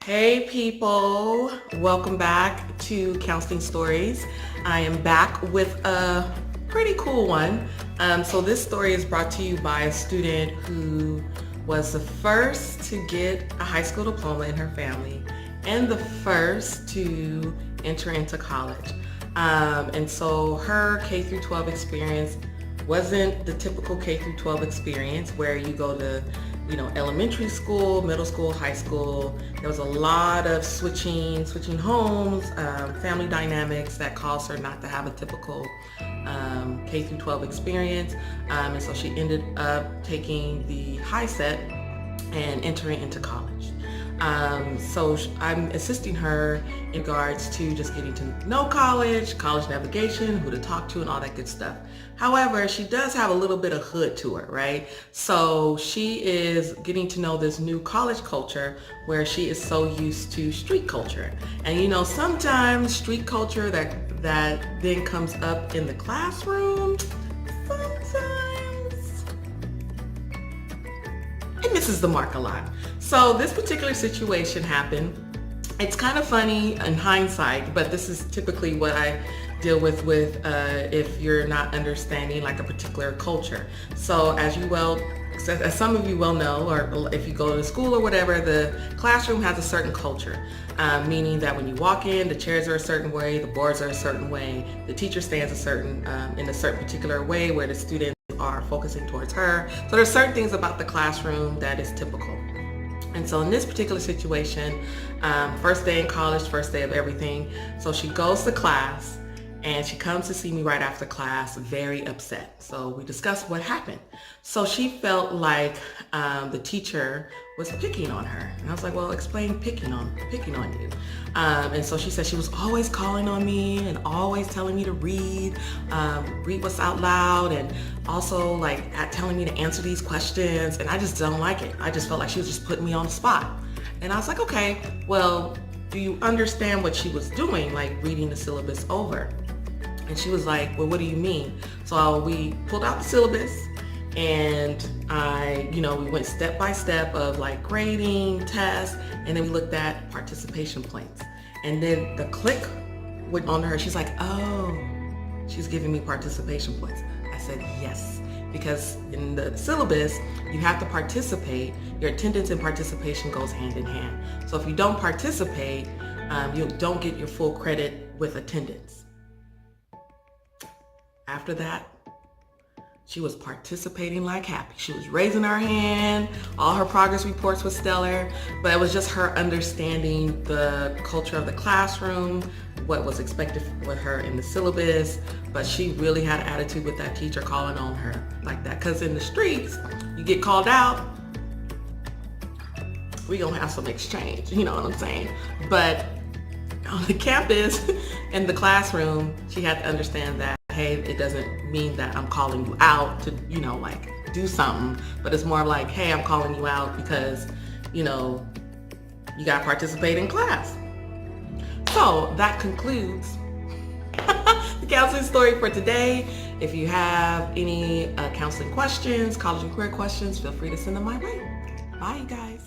Hey people, welcome back to Counseling Stories. I am back with a pretty cool one. So this story is brought to you by a student who was the first to get a high school diploma in her family and the first to enter into college. And so her K through 12 experience wasn't the typical K through 12 experience where you go to elementary school, middle school, high school. There was a lot of switching homes, family dynamics that caused her not to have a typical K through 12 experience. And so she ended up taking the high set and entering into college. So I'm assisting her in regards to just getting to know college navigation, who to talk to, and all that good stuff. However, she does have a little bit of hood to her, right? So she is getting to know this new college culture where she is so used to street culture. And sometimes street culture that then comes up in the classroom, sometimes it misses the mark a lot. So this particular situation happened. It's kind of funny in hindsight, but this is typically what I deal with if you're not understanding like a particular culture. So as some of you well know, or if you go to school or whatever, the classroom has a certain culture, meaning that when you walk in, the chairs are a certain way, the boards are a certain way, the teacher stands in a certain particular way where the students are focusing towards her. So there's certain things about the classroom that is typical. And so in this particular situation, first day in college, first day of everything. So she goes to class and she comes to see me right after class, very upset. So we discussed what happened. So she felt like the teacher was picking on her. And I was like, well, explain picking on you. And so she said she was always calling on me and always telling me to read what's out loud, and also like telling me to answer these questions. And I just don't like it. I just felt like she was just putting me on the spot. And I was like, okay, well, do you understand what she was doing, like reading the syllabus over? And she was like, well, what do you mean? So we pulled out the syllabus and we went step by step of like grading, tests, and then we looked at participation points. And then the click went on to her. She's like, oh, she's giving me participation points. I said, yes, because in the syllabus, you have to participate. Your attendance and participation goes hand in hand. So if you don't participate, you don't get your full credit with attendance. After that, she was participating like happy. She was raising her hand. All her progress reports were stellar, but it was just her understanding the culture of the classroom, what was expected with her in the syllabus. But she really had an attitude with that teacher calling on her like that. Because in the streets, you get called out, we gonna have some exchange, you know what I'm saying? But on the campus, in the classroom, she had to understand that, hey, it doesn't mean that I'm calling you out to, do something, but it's more like, hey, I'm calling you out because, you got to participate in class. So that concludes the counseling story for today. If you have any counseling questions, college and career questions, feel free to send them my way. Bye, you guys.